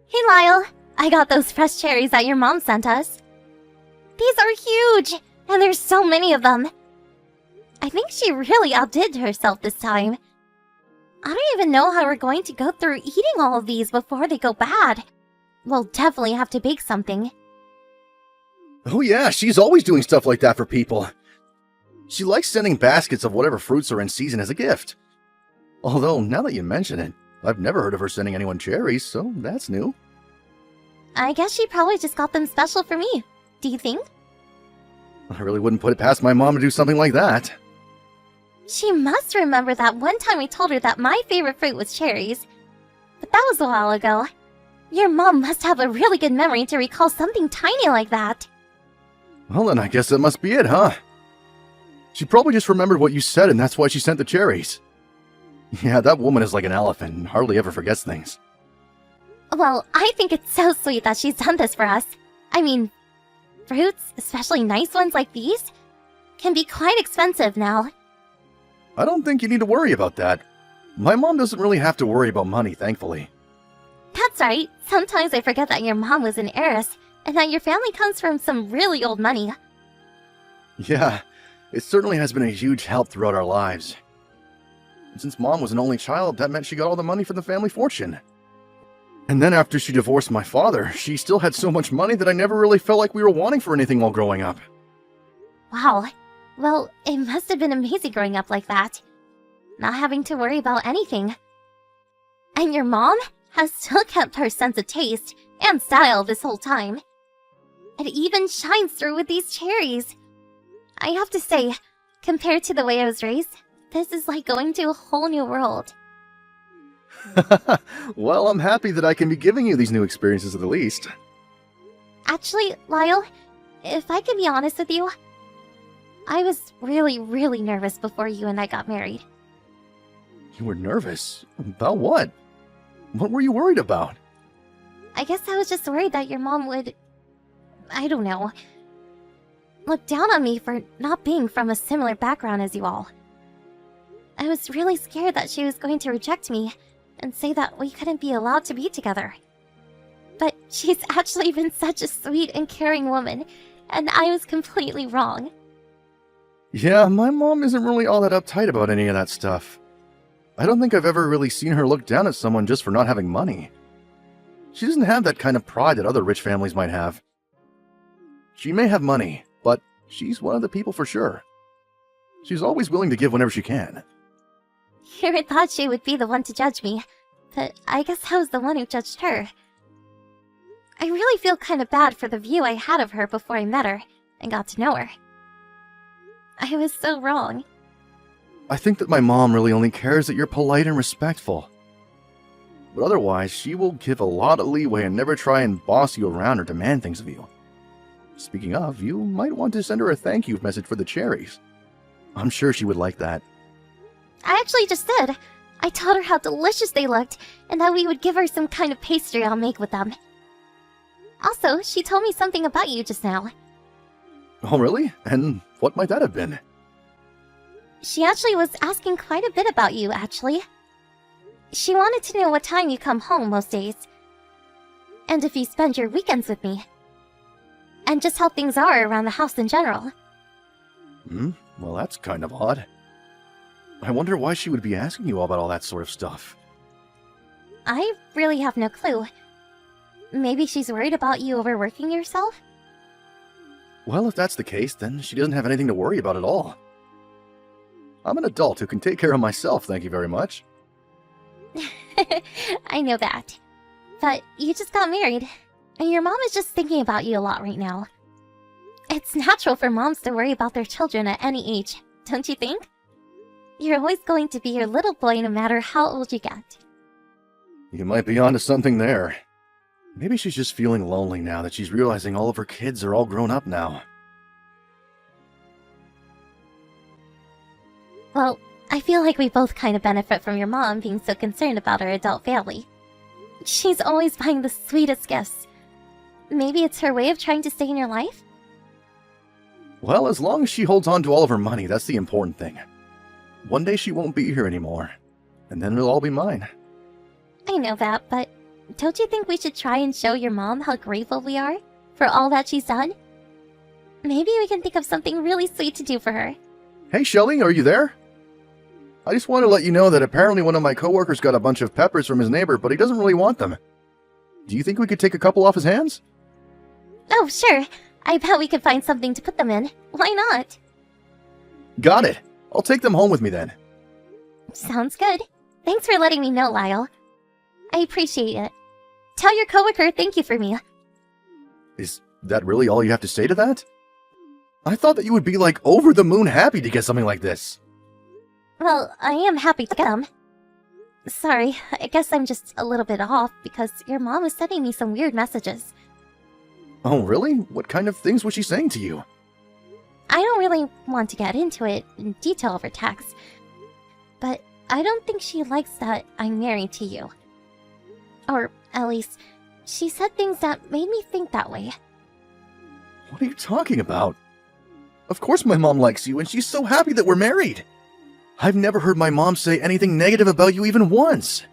Hey Lyle, I got those fresh cherries that your mom sent us. These are huge, and there's so many of them. I think she really outdid herself this time. I don't even know how we're going to go through eating all of these before they go bad. We'll definitely have to bake something. Oh yeah, she's always doing stuff like that for people. She likes sending baskets of whatever fruits are in season as a gift. Although, now that you mention it, I've never heard of her sending anyone cherries, so that's new. I guess she probably just got them special for me. Do you think? I really wouldn't put it past my mom to do something like that. She must remember that one time I told her that my favorite fruit was cherries. But that was a while ago. Your mom must have a really good memory to recall something tiny like that. Well then, I guess that must be it, huh? She probably just remembered what you said and that's why she sent the cherries. Yeah, that woman is like an elephant and hardly ever forgets things. Well, I think it's so sweet that she's done this for us. I mean, fruits, especially nice ones like these, can be quite expensive now. I don't think you need to worry about that. My mom doesn't really have to worry about money, thankfully. That's right. Sometimes I forget that your mom was an heiress, and that your family comes from some really old money. Yeah, it certainly has been a huge help throughout our lives. Since Mom was an only child, that meant she got all the money from the family fortune. And then after she divorced my father, she still had so much money that I never really felt like we were wanting for anything while growing up. Wow. Well, it must have been amazing growing up like that. Not having to worry about anything. And your mom has still kept her sense of taste and style this whole time. It even shines through with these cherries. I have to say, compared to the way I was raised, this is like going to a whole new world. Well, I'm happy that I can be giving you these new experiences at the least. Actually, Lyle, if I can be honest with you, I was really nervous before you and I got married. You were nervous? About what? What were you worried about? I guess I was just worried that your mom would, I don't know, look down on me for not being from a similar background as you all. I was really scared that she was going to reject me and say that we couldn't be allowed to be together. But she's actually been such a sweet and caring woman, and I was completely wrong. Yeah, my mom isn't really all that uptight about any of that stuff. I don't think I've ever really seen her look down at someone just for not having money. She doesn't have that kind of pride that other rich families might have. She may have money, but she's one of the people for sure. She's always willing to give whenever she can. You would thought she would be the one to judge me, but I guess I was the one who judged her. I really feel kind of bad for the view I had of her before I met her and got to know her. I was so wrong. I think that my mom really only cares that you're polite and respectful. But otherwise, she will give a lot of leeway and never try and boss you around or demand things of you. Speaking of, you might want to send her a thank you message for the cherries. I'm sure she would like that. I actually just did. I told her how delicious they looked and that we would give her some kind of pastry I'll make with them. Also, she told me something about you just now. Oh, really? And what might that have been? She actually was asking quite a bit about you, actually. She wanted to know what time you come home most days. And if you spend your weekends with me. And just how things are around the house in general. Well, that's kind of odd. I wonder why she would be asking you about all that sort of stuff. I really have no clue. Maybe she's worried about you overworking yourself? Well, if that's the case, then she doesn't have anything to worry about at all. I'm an adult who can take care of myself, thank you very much. I know that. But you just got married, and your mom is just thinking about you a lot right now. It's natural for moms to worry about their children at any age, don't you think? You're always going to be your little boy no matter how old you get. You might be onto something there. Maybe she's just feeling lonely now that she's realizing all of her kids are all grown up now. Well, I feel like we both kind of benefit from your mom being so concerned about our adult family. She's always buying the sweetest gifts. Maybe it's her way of trying to stay in your life? Well, as long as she holds on to all of her money, that's the important thing. One day she won't be here anymore, and then it'll all be mine. I know that, but don't you think we should try and show your mom how grateful we are for all that she's done? Maybe we can think of something really sweet to do for her. Hey, Shelly, are you there? I just wanted to let you know that apparently one of my coworkers got a bunch of peppers from his neighbor, but he doesn't really want them. Do you think we could take a couple off his hands? Oh, sure. I bet we could find something to put them in. Why not? Got it. I'll take them home with me then. Sounds good. Thanks for letting me know, Lyle. I appreciate it. Tell your coworker thank you for me. Is that really all you have to say to that? I thought that you would be like over the moon happy to get something like this. Well, I am happy to get them. Sorry, I guess I'm just a little bit off because your mom was sending me some weird messages. Oh, really? What kind of things was she saying to you? I don't really want to get into it in detail over text, but I don't think she likes that I'm married to you. Or, at least, she said things that made me think that way. What are you talking about? Of course my mom likes you, and she's so happy that we're married. I've never heard my mom say anything negative about you even once.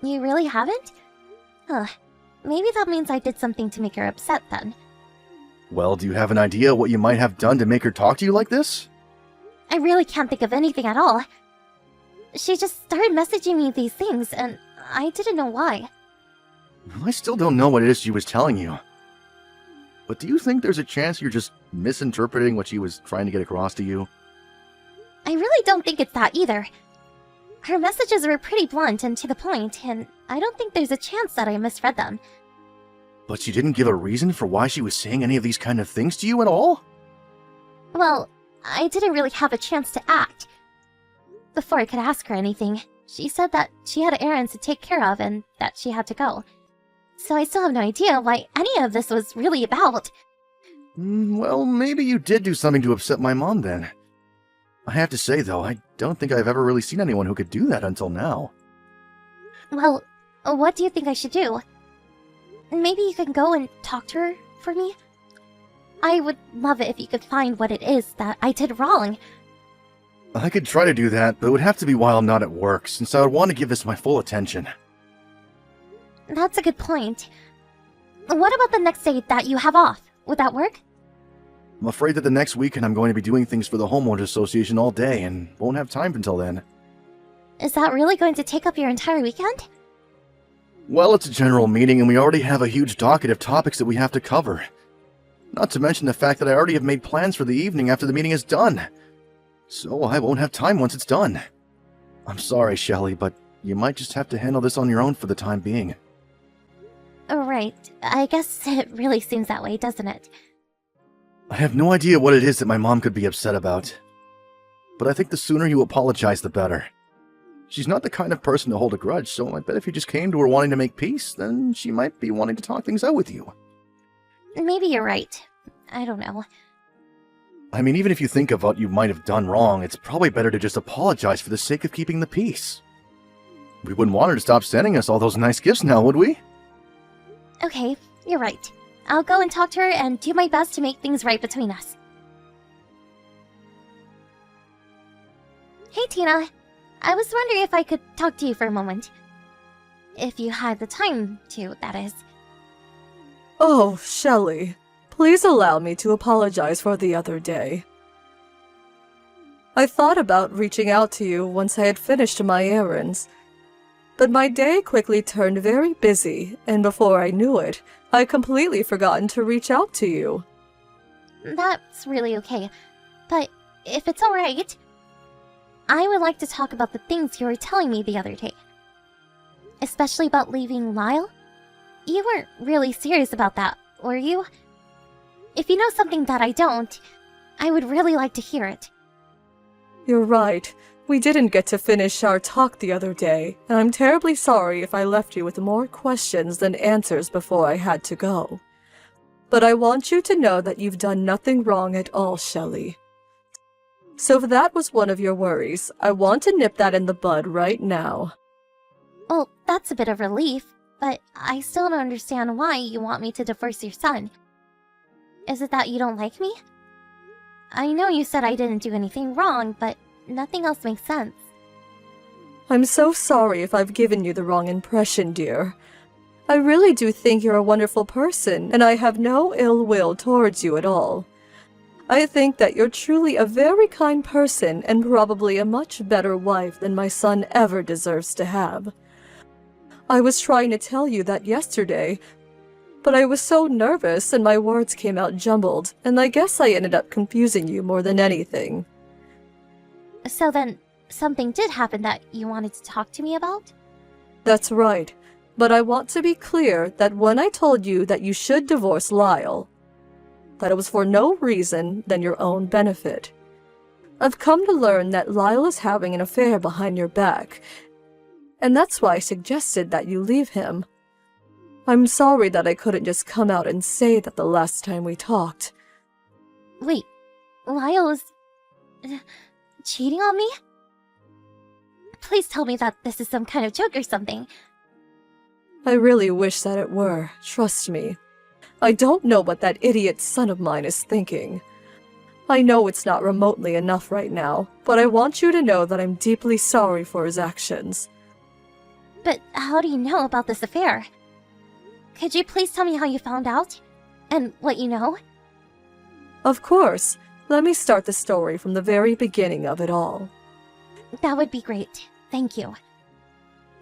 You really haven't? Huh. Maybe that means I did something to make her upset then. Well, do you have an idea what you might have done to make her talk to you like this? I really can't think of anything at all. She just started messaging me these things, and I didn't know why. I still don't know what it is she was telling you. But do you think there's a chance you're just misinterpreting what she was trying to get across to you? I really don't think it's that either. Her messages were pretty blunt and to the point, and I don't think there's a chance that I misread them. But she didn't give a reason for why she was saying any of these kind of things to you at all? Well, I didn't really have a chance to act. Before I could ask her anything, she said that she had errands to take care of and that she had to go. So I still have no idea why any of this was really about. Well, maybe you did do something to upset my mom then. I have to say, though, I don't think I've ever really seen anyone who could do that until now. Well, what do you think I should do? Maybe you can go and talk to her for me? I would love it if you could find what it is that I did wrong. I could try to do that, but it would have to be while I'm not at work, since I would want to give this my full attention. That's a good point. What about the next day that you have off? Would that work? I'm afraid that the next weekend I'm going to be doing things for the Homeowners Association all day and won't have time until then. Is that really going to take up your entire weekend? Well, it's a general meeting and we already have a huge docket of topics that we have to cover. Not to mention the fact that I already have made plans for the evening after the meeting is done. So I won't have time once it's done. I'm sorry, Shelly, but you might just have to handle this on your own for the time being. Right. I guess it really seems that way, doesn't it? I have no idea what it is that my mom could be upset about. But I think the sooner you apologize, the better. She's not the kind of person to hold a grudge, so I bet if you just came to her wanting to make peace, then she might be wanting to talk things out with you. Maybe you're right. I don't know. I mean, even if you think of what you might have done wrong, it's probably better to just apologize for the sake of keeping the peace. We wouldn't want her to stop sending us all those nice gifts now, would we? Okay, you're right. I'll go and talk to her and do my best to make things right between us. Hey, Tina. I was wondering if I could talk to you for a moment. If you had the time to, that is. Oh, Shelly. Please allow me to apologize for the other day. I thought about reaching out to you once I had finished my errands. But my day quickly turned very busy, and before I knew it, I'd completely forgotten to reach out to you. That's really okay. But if it's alright, I would like to talk about the things you were telling me the other day. Especially about leaving Lyle. You weren't really serious about that, were you? If you know something that I don't, I would really like to hear it. You're right. We didn't get to finish our talk the other day, and I'm terribly sorry if I left you with more questions than answers before I had to go. But I want you to know that you've done nothing wrong at all, Shelly. So if that was one of your worries, I want to nip that in the bud right now. Well, that's a bit of relief, but I still don't understand why you want me to divorce your son. Is it that you don't like me? I know you said I didn't do anything wrong, but nothing else makes sense. I'm so sorry if I've given you the wrong impression, dear. I really do think you're a wonderful person, and I have no ill will towards you at all. I think that you're truly a very kind person and probably a much better wife than my son ever deserves to have. I was trying to tell you that yesterday, but I was so nervous and my words came out jumbled, and I guess I ended up confusing you more than anything. So then, something did happen that you wanted to talk to me about? That's right, but I want to be clear that when I told you that you should divorce Lyle, that it was for no reason than your own benefit. I've come to learn that Lyle is having an affair behind your back, and that's why I suggested that you leave him. I'm sorry that I couldn't just come out and say that the last time we talked. Wait, Lyle is cheating on me? Please tell me that this is some kind of joke or something. I really wish that it were, trust me. I don't know what that idiot son of mine is thinking. I know it's not remotely enough right now, but I want you to know that I'm deeply sorry for his actions. But how do you know about this affair? Could you please tell me how you found out? And what you know? Of course. Let me start the story from the very beginning of it all. That would be great. Thank you.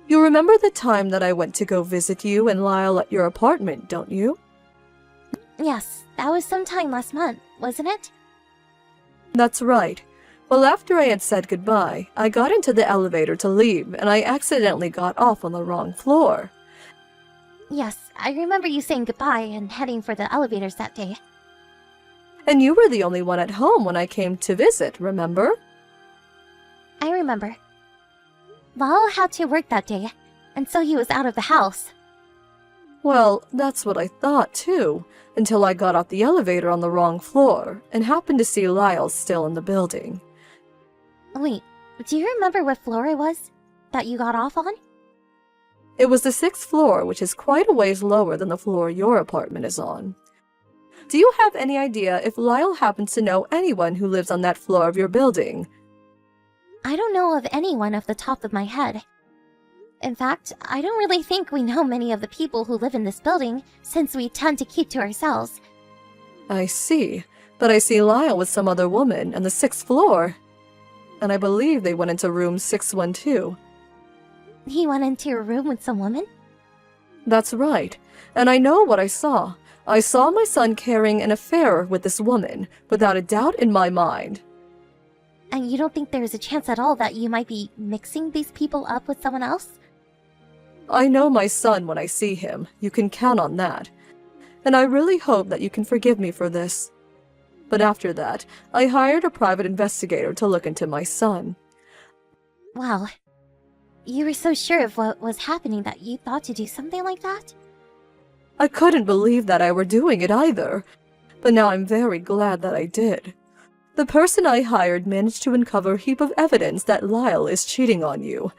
You remember the time that I went to go visit you and Lyle at your apartment, don't you? Yes, that was sometime last month, wasn't it? That's right. Well, after I had said goodbye, I got into the elevator to leave, and I accidentally got off on the wrong floor. Yes, I remember you saying goodbye and heading for the elevators that day. And you were the only one at home when I came to visit, remember? I remember. Lyle had to work that day, and so he was out of the house. Well, that's what I thought too, until I got off the elevator on the wrong floor, and happened to see Lyle still in the building. Wait, do you remember what floor it was that you got off on? It was the 6th floor, which is quite a ways lower than the floor your apartment is on. Do you have any idea if Lyle happens to know anyone who lives on that floor of your building? I don't know of anyone off the top of my head. In fact, I don't really think we know many of the people who live in this building, since we tend to keep to ourselves. I see, but I see Lyle with some other woman on the 6th floor. And I believe they went into room 612. He went into a room with some woman? That's right, and I know what I saw. I saw my son carrying an affair with this woman, without a doubt in my mind. And you don't think there's a chance at all that you might be mixing these people up with someone else? I know my son when I see him, you can count on that. And I really hope that you can forgive me for this. But after that, I hired a private investigator to look into my son. Wow. You were so sure of what was happening that you thought to do something like that? I couldn't believe that I were doing it either, but now I'm very glad that I did. The person I hired managed to uncover a heap of evidence that Lyle is cheating on you.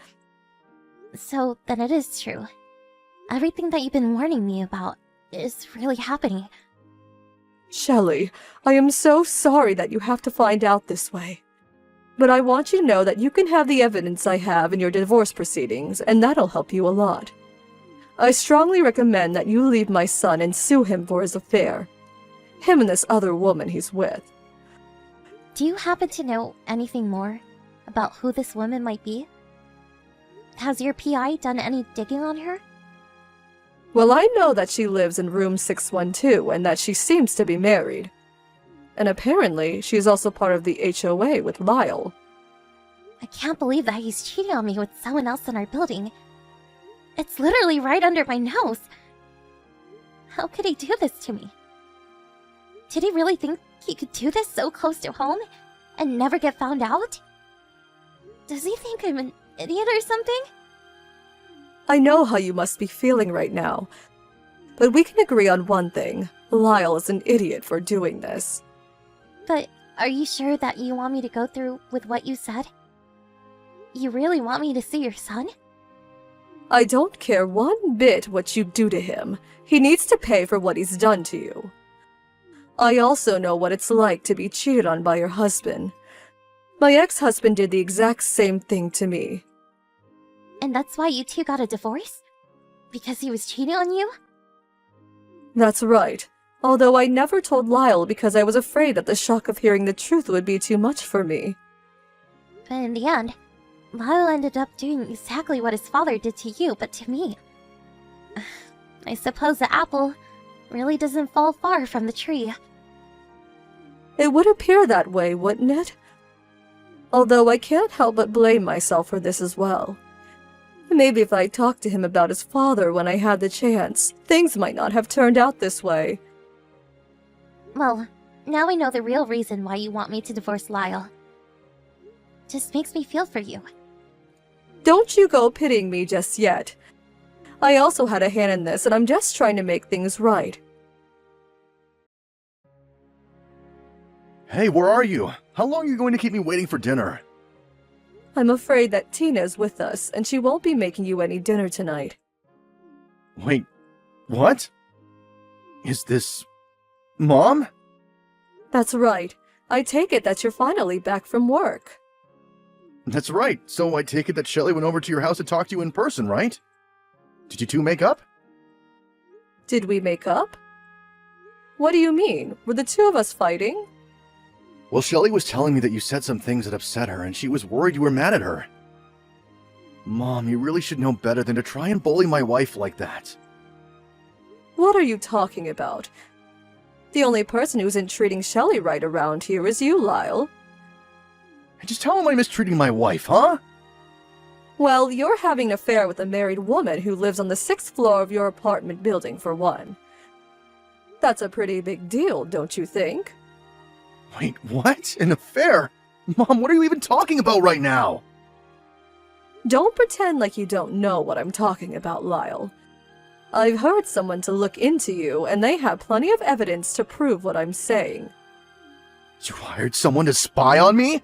So then it is true. Everything that you've been warning me about is really happening. Shelley, I am so sorry that you have to find out this way. But I want you to know that you can have the evidence I have in your divorce proceedings, and that'll help you a lot. I strongly recommend that you leave my son and sue him for his affair. Him and this other woman he's with. Do you happen to know anything more about who this woman might be? Has your PI done any digging on her? Well, I know that she lives in room 612 and that she seems to be married. And apparently, she's also part of the HOA with Lyle. I can't believe that he's cheating on me with someone else in our building. It's literally right under my nose. How could he do this to me? Did he really think he could do this so close to home and never get found out? Does he think I'm an idiot or something? I know how you must be feeling right now, but we can agree on one thing. Lyle is an idiot for doing this. But are you sure that you want me to go through with what you said? You really want me to see your son? I don't care one bit what you do to him. He needs to pay for what he's done to you. I also know what it's like to be cheated on by your husband. My ex-husband did the exact same thing to me. And that's why you two got a divorce? Because he was cheating on you? That's right. Although I never told Lyle because I was afraid that the shock of hearing the truth would be too much for me. But in the end, Lyle ended up doing exactly what his father did to you, but to me. I suppose the apple really doesn't fall far from the tree. It would appear that way, wouldn't it? Although I can't help but blame myself for this as well. Maybe if I talked to him about his father when I had the chance, things might not have turned out this way. Well, now I know the real reason why you want me to divorce Lyle. Just makes me feel for you. Don't you go pitying me just yet. I also had a hand in this, and I'm just trying to make things right. Hey, where are you? How long are you going to keep me waiting for dinner? I'm afraid that Tina's with us, and she won't be making you any dinner tonight. Wait, what? Is this... Mom? That's right. I take it that you're finally back from work. That's right. So I take it that Shelly went over to your house to talk to you in person, right? Did you two make up? Did we make up? What do you mean? Were the two of us fighting? Well, Shelly was telling me that you said some things that upset her, and she was worried you were mad at her. Mom, you really should know better than to try and bully my wife like that. What are you talking about? The only person who isn't treating Shelly right around here is you, Lyle. Just how am I mistreating my wife, huh? Well, you're having an affair with a married woman who lives on the 6th floor of your apartment building, for one. That's a pretty big deal, don't you think? Wait, what? An affair? Mom, what are you even talking about right now? Don't pretend like you don't know what I'm talking about, Lyle. I've hired someone to look into you, and they have plenty of evidence to prove what I'm saying. You hired someone to spy on me?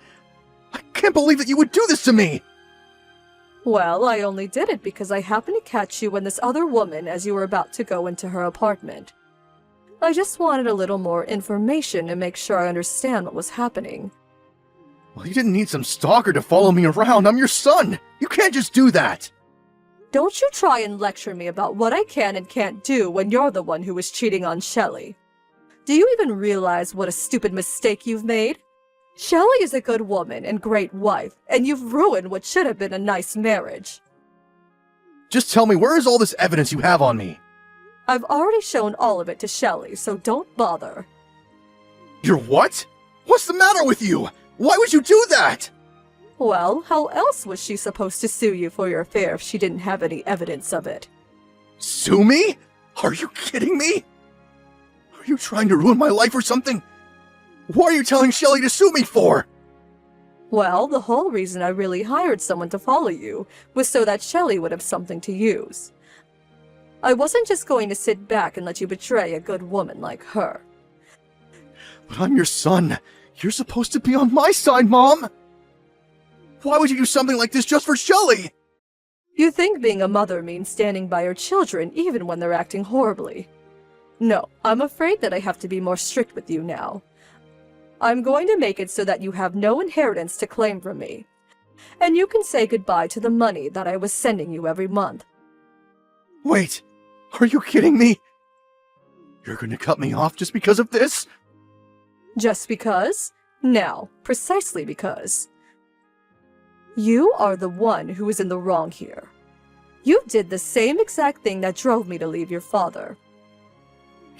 I can't believe that you would do this to me! Well, I only did it because I happened to catch you and this other woman as you were about to go into her apartment. I just wanted a little more information to make sure I understand what was happening. Well, you didn't need some stalker to follow me around. I'm your son! You can't just do that! Don't you try and lecture me about what I can and can't do when you're the one who was cheating on Shelly. Do you even realize what a stupid mistake you've made? Shelly is a good woman and great wife, and you've ruined what should have been a nice marriage. Just tell me, where is all this evidence you have on me? I've already shown all of it to Shelly, so don't bother. You're what? What's the matter with you? Why would you do that? Well, how else was she supposed to sue you for your affair if she didn't have any evidence of it? Sue me? Are you kidding me? Are you trying to ruin my life or something? What are you telling Shelly to sue me for? Well, the whole reason I really hired someone to follow you was so that Shelly would have something to use. I wasn't just going to sit back and let you betray a good woman like her. But I'm your son. You're supposed to be on my side, Mom! Why would you do something like this just for Shelly? You think being a mother means standing by your children even when they're acting horribly. No, I'm afraid that I have to be more strict with you now. I'm going to make it so that you have no inheritance to claim from me. And you can say goodbye to the money that I was sending you every month. Wait, are you kidding me? You're gonna cut me off just because of this? Just because? No, precisely because. You are the one who is in the wrong here. You did the same exact thing that drove me to leave your father.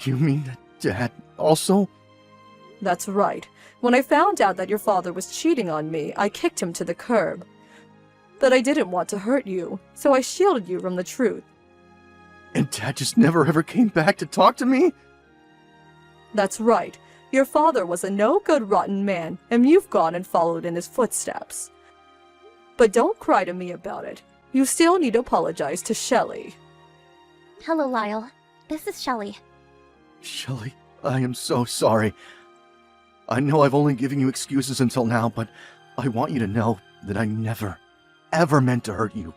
You mean that Dad also? That's right. When I found out that your father was cheating on me, I kicked him to the curb. But I didn't want to hurt you, so I shielded you from the truth. And Dad just never ever came back to talk to me? That's right. Your father was a no-good rotten man, and you've gone and followed in his footsteps. But don't cry to me about it. You still need to apologize to Shelly. Hello, Lyle. This is Shelly. Shelly, I am so sorry. I know I've only given you excuses until now, but I want you to know that I never, ever meant to hurt you.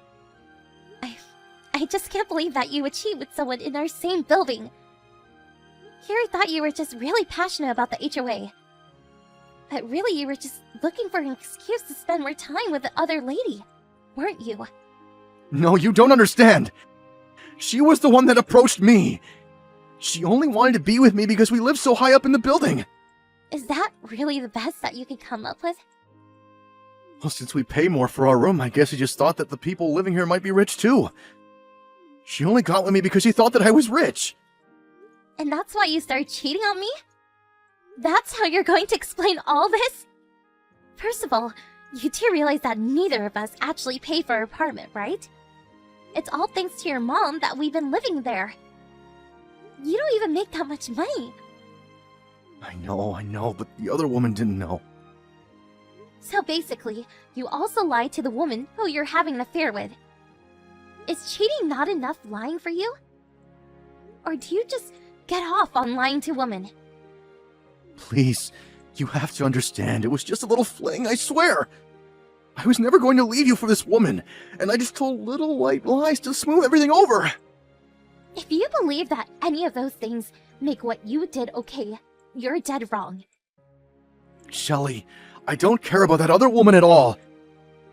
I just can't believe that you would cheat with someone in our same building. Here I thought you were just really passionate about the HOA. But really you were just looking for an excuse to spend more time with the other lady, weren't you? No, you don't understand. She was the one that approached me. She only wanted to be with me because we live so high up in the building. Is that really the best that you could come up with? Well, since we pay more for our room, I guess she just thought that the people living here might be rich too. She only got with me because she thought that I was rich. And that's why you started cheating on me? That's how you're going to explain all this? First of all, you do realize that neither of us actually pay for our apartment, right? It's all thanks to your mom that we've been living there. You don't even make that much money. I know, but the other woman didn't know. So basically, you also lied to the woman who you're having an affair with. Is cheating not enough lying for you? Or do you just get off on lying to women? Please, you have to understand, it was just a little fling, I swear. I was never going to leave you for this woman, and I just told little white lies to smooth everything over. If you believe that any of those things make what you did okay, you're dead wrong. Shelley, I don't care about that other woman at all.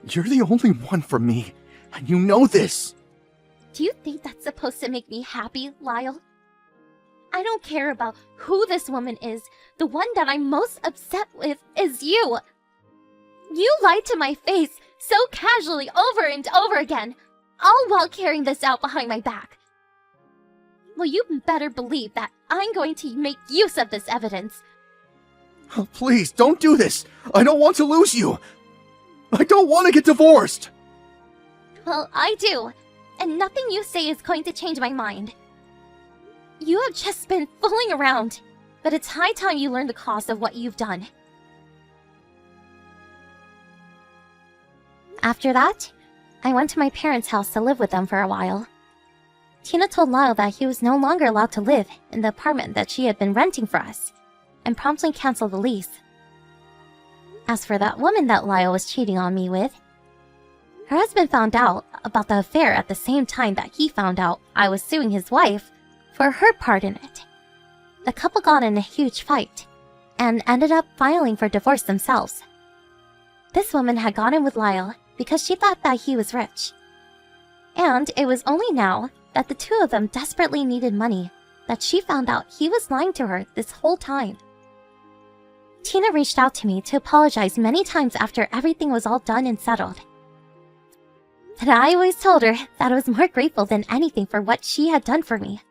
You're the only one for me, and you know this. Do you think that's supposed to make me happy, Lyle? I don't care about who this woman is. The one that I'm most upset with is you. You lied to my face so casually over and over again, all while carrying this out behind my back. Well, you better believe that I'm going to make use of this evidence. Oh, please, don't do this. I don't want to lose you. I don't want to get divorced. Well, I do, and nothing you say is going to change my mind. You have just been fooling around, but it's high time you learn the cost of what you've done. After that, I went to my parents' house to live with them for a while. Tina told Lyle that he was no longer allowed to live in the apartment that she had been renting for us, and promptly canceled the lease. As for that woman that Lyle was cheating on me with, her husband found out about the affair at the same time that he found out I was suing his wife for her part in it. The couple got in a huge fight, and ended up filing for divorce themselves. This woman had gone in with Lyle because she thought that he was rich. And it was only now that the two of them desperately needed money that she found out he was lying to her this whole time. Tina reached out to me to apologize many times after everything was all done and settled. But I always told her that I was more grateful than anything for what she had done for me.